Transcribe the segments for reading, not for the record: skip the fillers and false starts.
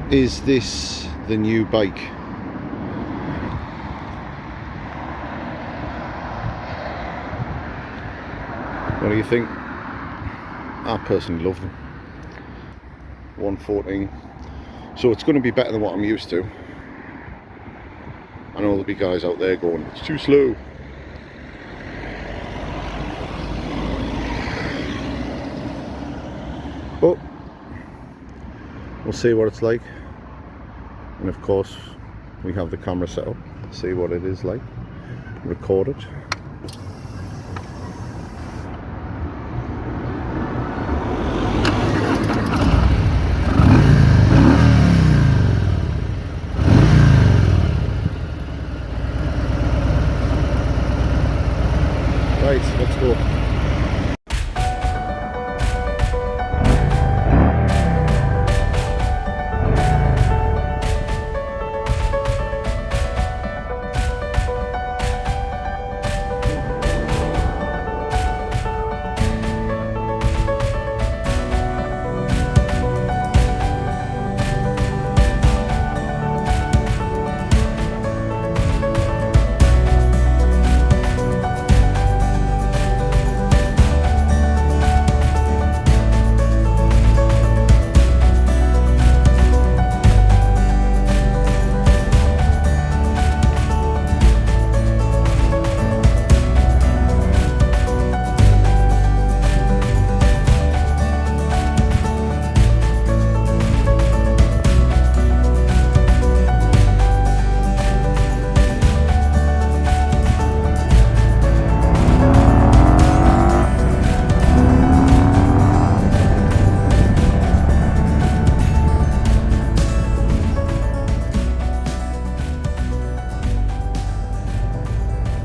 Is this the new bike? What do you think? I personally love them. 114. So it's going to be better than what I'm used to. I know there'll be guys out there going, it's too slow. But we'll see what it's like. And of course, we have the camera set up to see what it is like. Record it. Right, let's go.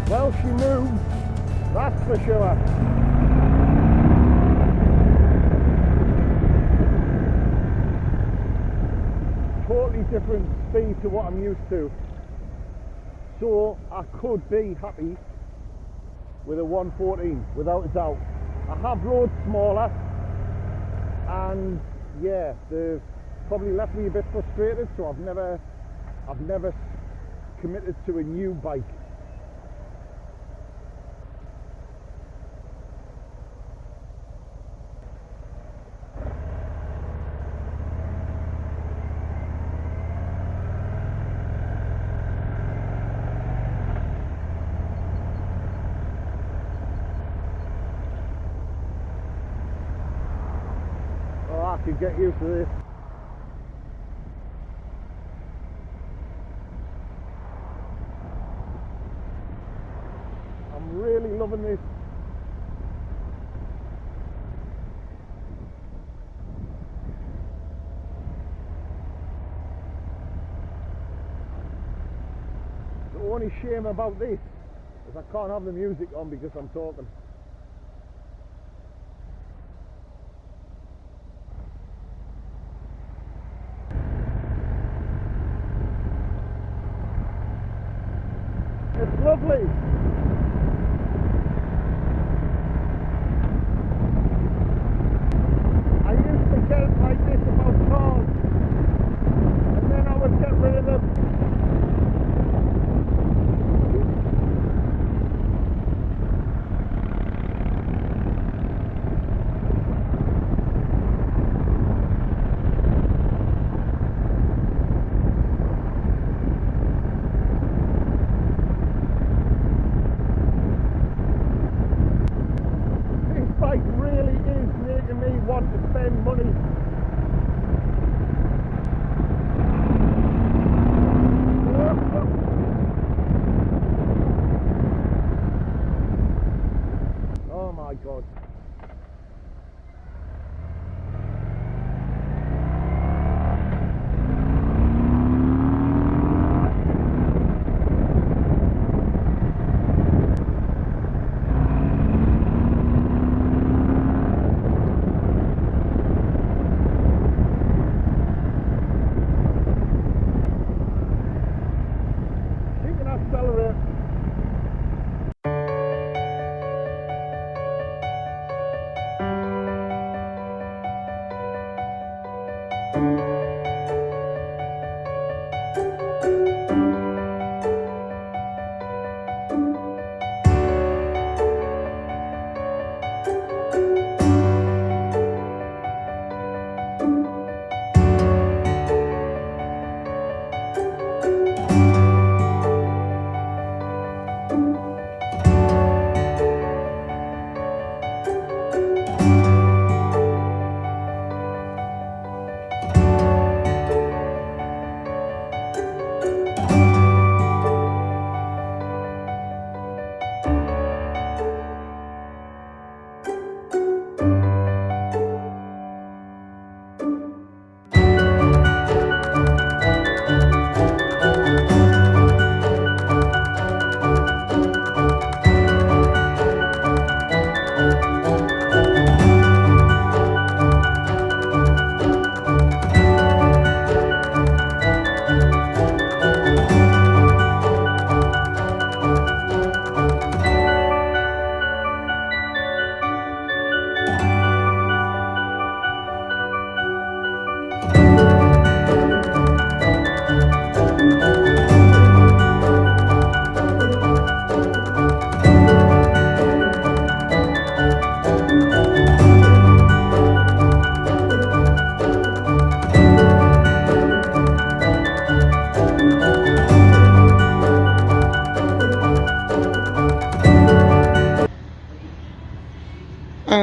Well, she moves, that's for sure. Totally different speed to what I'm used to. So I could be happy with a 114, without a doubt. I have rode smaller, and yeah, they've probably left me a bit frustrated, so I've never committed to a new bike. I could get used to this. I'm really loving this. The only shame about this is I can't have the music on because I'm talking. It's lovely. I used to get like this about cars, and then I would get rid of them. Really is making me want to spend money. Oh my God.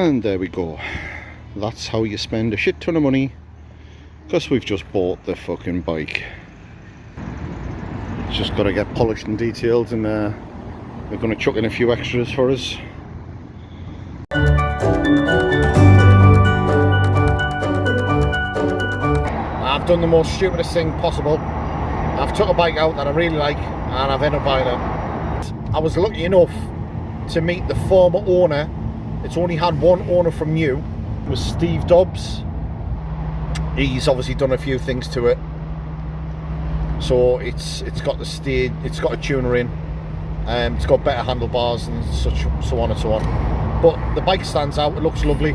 And there we go. That's how you spend a shit ton of money, because we've just bought the fucking bike. It's just got to get polished and detailed, and they're going to chuck in a few extras for us. I've done the most stupidest thing possible. I've took a bike out that I really like, and I've ended up buying it. I was lucky enough to meet the former owner. It's only had one owner from new. It was Steve Dobbs. He's obviously done a few things to it. So it's got the steer, it's got a tuner in, it's got better handlebars and such, so on and so on. But the bike stands out. It looks lovely.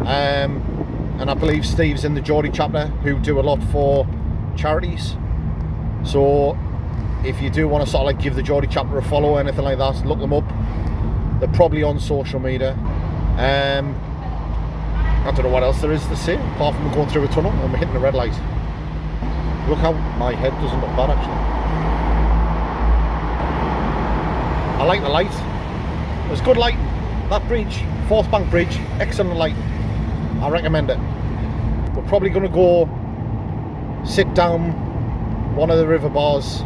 And I believe Steve's in the Geordie chapter, who do a lot for charities. So if you do want to sort of like give the Geordie chapter a follow or anything like that, look them up. They're probably on social media. I don't know what else there is to say apart from going through a tunnel and we're hitting a red light. Look how my head doesn't look bad actually. I like the light. There's good light. That bridge, Forth Bank Bridge, excellent light. I recommend it. We're probably going to go sit down one of the river bars,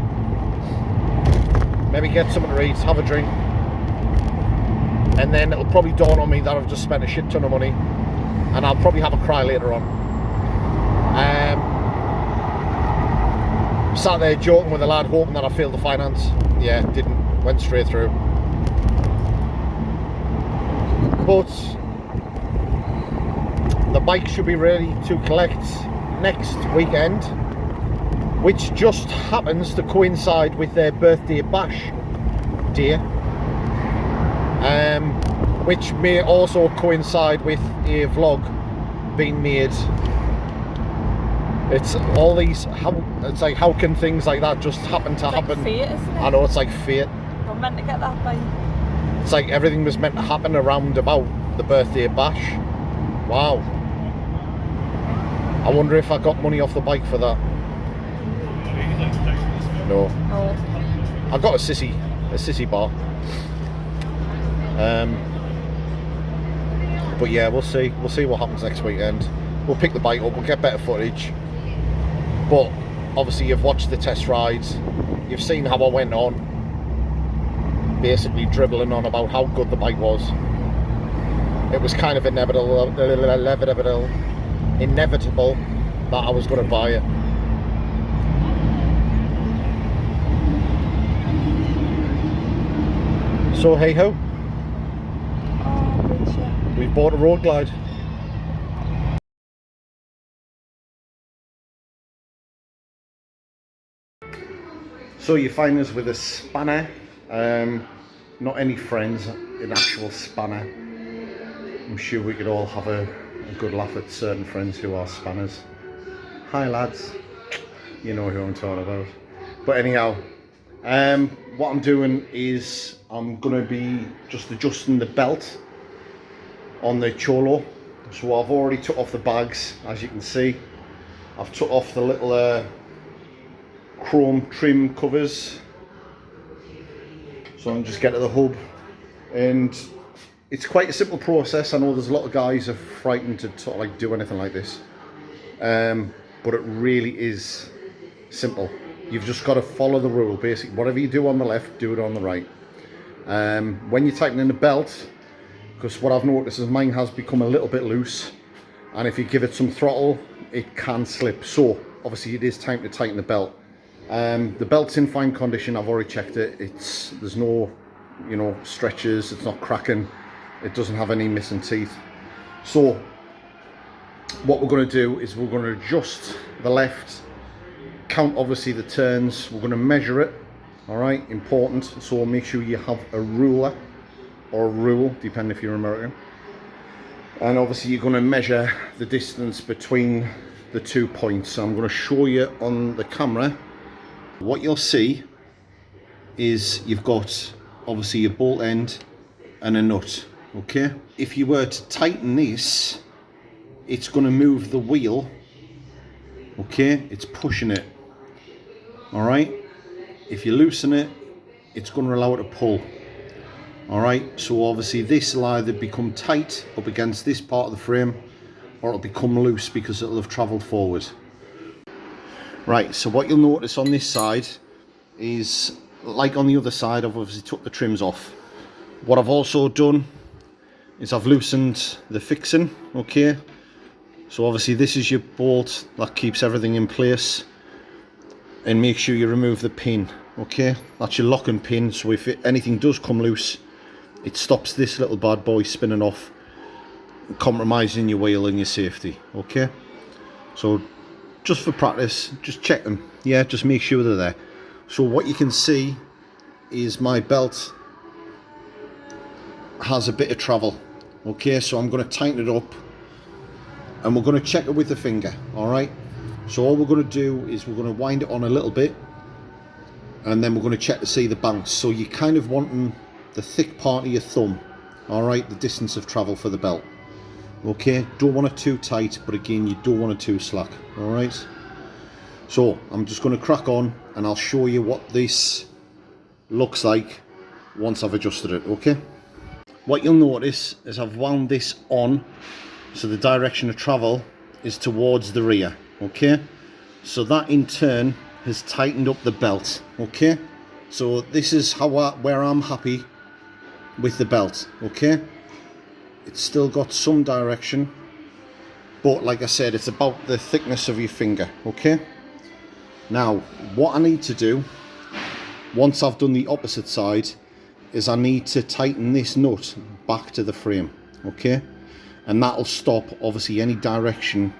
maybe get something to eat, have a drink, and then it'll probably dawn on me that I've just spent a shit ton of money, and I'll probably have a cry later on. Sat there joking with a lad, hoping that I failed the finance. Yeah, didn't. Went straight through. But the bike should be ready to collect next weekend, which just happens to coincide with their birthday bash day, which may also coincide with a vlog being made. It's all these, it's like, how can things like that just happen to happen? Fate, isn't it? I know, it's like fate. We're meant to get that bike. It's like everything was meant to happen around about the birthday bash. Wow. I wonder if I got money off the bike for that. No. Oh. I got a sissy bar. But yeah, we'll see what happens next weekend. We'll pick the bike up, we'll get better footage. But obviously you've watched the test rides, you've seen how I went on, basically dribbling on about how good the bike was. It was kind of inevitable that I was going to buy it. So hey ho, Oh, good shit. we've bought a road glide. So you find us with a spanner, not any friends, an actual spanner. I'm sure we could all have a good laugh at certain friends who are spanners. Hi lads, you know who I'm talking about. But anyhow, what I'm doing is I'm going to be just adjusting the belt on the Cholo. So I've already took off the bags, as you can see. I've took off the little chrome trim covers, so I'm just getting to the hub, and it's quite a simple process. I know there's a lot of guys who are frightened to sort of like do anything like this, but it really is simple. You've just got to follow the rule. Basically, whatever you do on the left, do it on the right. When you're tightening the belt, because what I've noticed is mine has become a little bit loose, and if you give it some throttle, it can slip. So obviously it is time to tighten the belt. The belt's in fine condition. I've already checked it. There's no, stretches. It's not cracking. It doesn't have any missing teeth. So what we're going to do is we're going to adjust the left, count obviously the turns. We're going to measure it. All right, important. So make sure you have a ruler or a rule, depending if you're American. And obviously you're going to measure the distance between the 2 points. So I'm going to show you on the camera. What you'll see is you've got obviously a bolt end and a nut. Okay, if you were to tighten this, it's going to move the wheel. Okay, it's pushing it. All right, if you loosen it, it's going to allow it to pull. All right, so obviously this will either become tight up against this part of the frame, or it'll become loose because it'll have travelled forward. Right, so what you'll notice on this side is, like on the other side, I've obviously took the trims off. What I've also done is I've loosened the fixing, okay? So obviously this is your bolt that keeps everything in place, and make sure you remove the pin, okay? That's your locking pin, so if anything does come loose, it stops this little bad boy spinning off, compromising your wheel and your safety, okay? So just for practice, just check them, yeah, just make sure they're there. So what you can see is my belt has a bit of travel, okay? So I'm going to tighten it up and we're going to check it with the finger, all right? So all we're going to do is we're going to wind it on a little bit, and then we're going to check to see the bounce. So you're kind of wanting the thick part of your thumb, all right, the distance of travel for the belt, okay? Don't want it too tight, but again, you don't want it too slack, all right? So I'm just going to crack on and I'll show you what this looks like once I've adjusted it, okay? What you'll notice is I've wound this on, so the direction of travel is towards the rear, okay? So that in turn has tightened up the belt, okay? So this is where I'm happy with the belt, okay? It's still got some direction, but like I said, it's about the thickness of your finger, okay? Now, what I need to do, once I've done the opposite side, is I need to tighten this nut back to the frame, okay? And that'll stop, obviously, any direction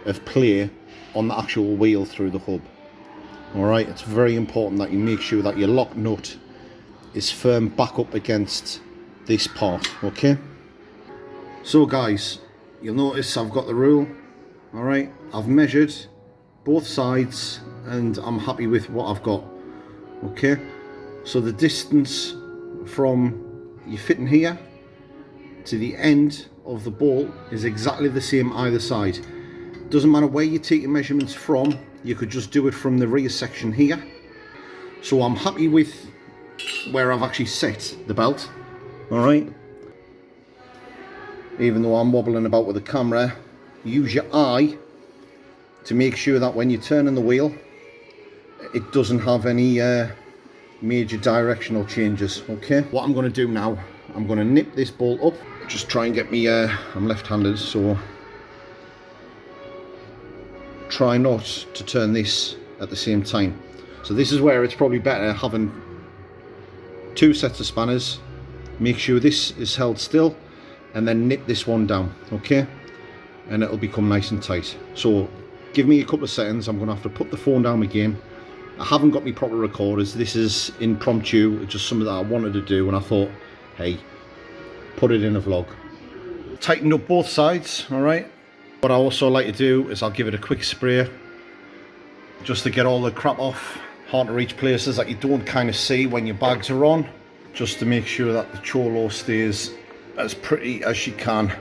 of play on the actual wheel through the hub. Alright, it's very important that you make sure that your lock nut is firm back up against this part, okay? So guys, you'll notice I've got the rule, alright? I've measured both sides and I'm happy with what I've got, okay? So the distance from your fitting here to the end of the bolt is exactly the same either side. Doesn't matter where you take your measurements from, you could just do it from the rear section here. So I'm happy with where I've actually set the belt, alright? Even though I'm wobbling about with the camera, use your eye to make sure that when you're turning the wheel, it doesn't have any major directional changes, okay? What I'm going to do now, I'm going to nip this bolt up, just try and get me, I'm left-handed, so try not to turn this at the same time. So this is where it's probably better having two sets of spanners, make sure this is held still, and then nip this one down, okay? And it'll become nice and tight. So give me a couple of seconds, I'm going to have to put the phone down again. I haven't got my proper recorders, this is impromptu, it's just something that I wanted to do, and I thought, hey, put it in a vlog. Tightened up both sides, alright? What I also like to do is I'll give it a quick spray, just to get all the crap off, hard to reach places that you don't kind of see when your bags are on, just to make sure that the cholo stays as pretty as she can.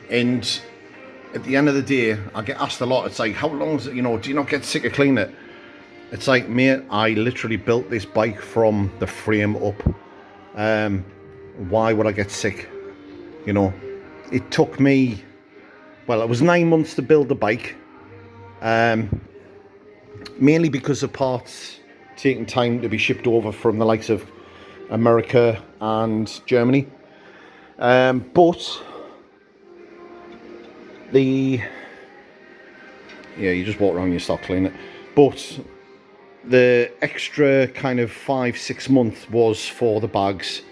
And at the end of the day, I get asked a lot, it's like, how long is it, you know, do you not get sick of cleaning it? It's like, mate, I literally built this bike from the frame up. Why would I get sick? You know, it took me, well, it was 9 months to build the bike. Mainly because of parts taking time to be shipped over from the likes of America and Germany. But you just walk around and you start cleaning it. But the extra kind of 5-6 months was for the bags.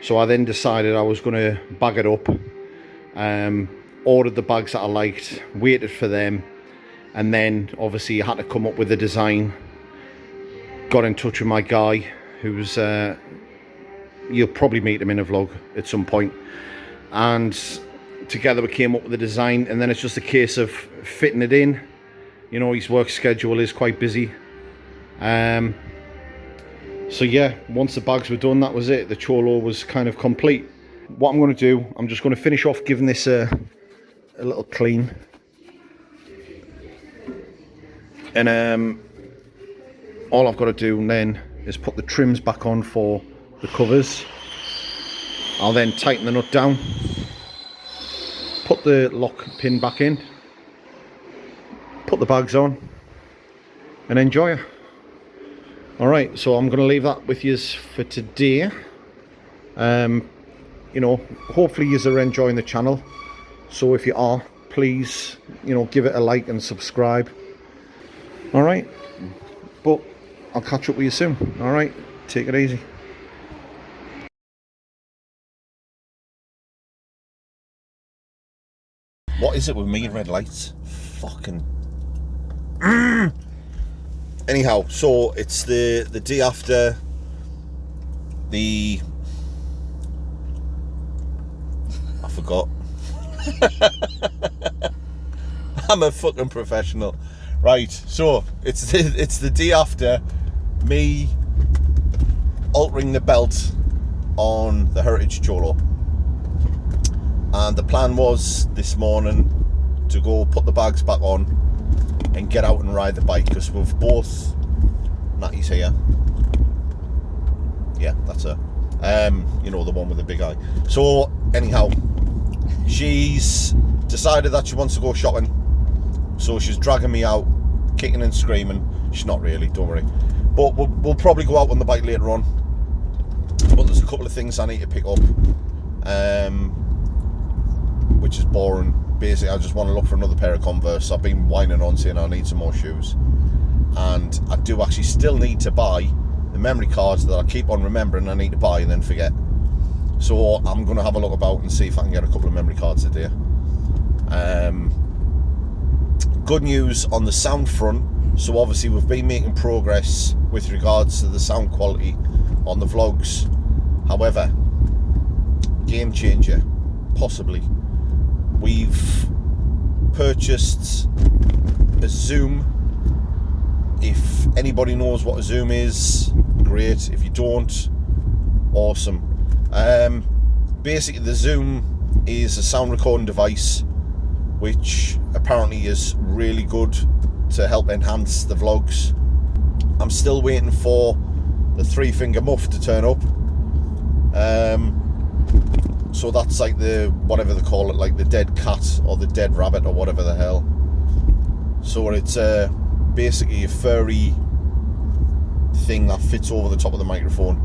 So I then decided I was going to bag it up. Ordered the bags that I liked, waited for them, and then obviously I had to come up with a design. Got in touch with my guy, who's you'll probably meet him in a vlog at some point, and together we came up with a design, and then it's just a case of fitting it in. You know, his work schedule is quite busy. So yeah, once the bags were done, that was it. The cholo was kind of complete. What I'm going to do, I'm just going to finish off giving this a little clean, and all I've got to do then is put the trims back on for the covers, I'll then tighten the nut down, put the lock pin back in, put the bags on, and enjoy her. Alright, so I'm going to leave that with you for today. You know, hopefully you are enjoying the channel. So if you are, please, you know, give it a like and subscribe. Alright, but I'll catch up with you soon. Alright, take it easy. What is it with me and red lights? Fucking... Anyhow, so it's the day after the... I forgot. I'm a fucking professional. Right, so it's the day after me altering the belt on the Heritage Cholo. And the plan was this morning to go put the bags back on and get out and ride the bike, because we've both... Natty's here. Yeah, that's her. You know, the one with the big eye. So, anyhow, she's decided that she wants to go shopping. So she's dragging me out, kicking and screaming. She's not really, don't worry. But we'll probably go out on the bike later on. But there's a couple of things I need to pick up. Which is boring. Basically, I just want to look for another pair of Converse. I've been whining on saying I need some more shoes. And I do actually still need to buy the memory cards that I keep on remembering I need to buy and then forget. So I'm going to have a look about and see if I can get a couple of memory cards today. Good news on the sound front. So obviously we've been making progress with regards to the sound quality on the vlogs. However, game changer, possibly. We've purchased a Zoom. If anybody knows what a Zoom is, great. If you don't, awesome. Basically the Zoom is a sound recording device which apparently is really good to help enhance the vlogs. I'm still waiting for the 3-finger muff to turn up. So that's like the, whatever they call it, like the dead cat or the dead rabbit or whatever the hell. So it's basically a furry thing that fits over the top of the microphone,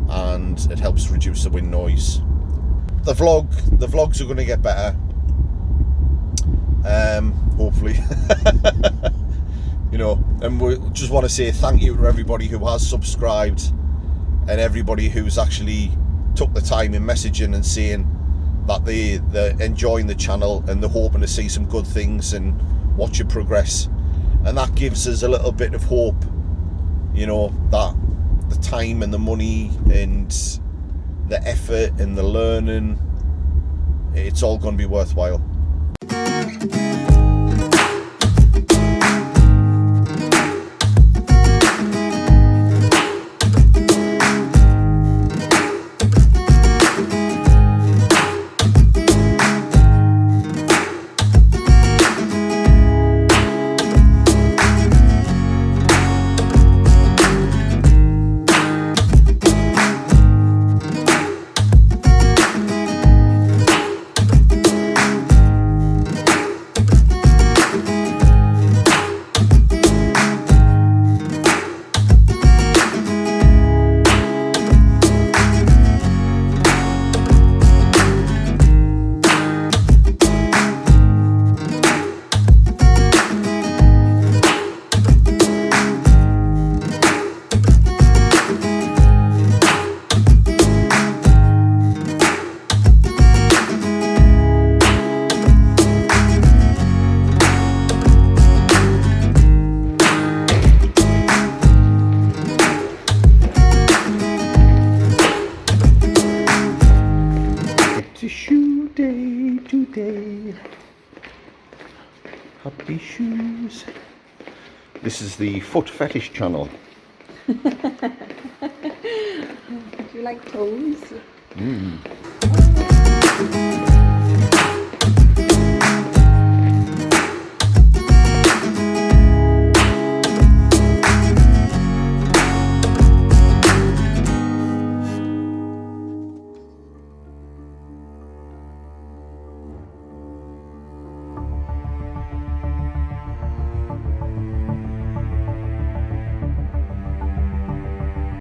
and it helps reduce the wind noise. The vlogs are going to get better, hopefully. You know, and we just want to say thank you to everybody who has subscribed and everybody who's actually took the time in messaging and saying that they're enjoying the channel and they're hoping to see some good things and watch it progress. And that gives us a little bit of hope, you know, that the time and the money and the effort and the learning, it's all going to be worthwhile. Happy shoes. This is the foot fetish channel. Do you like toes? Mm.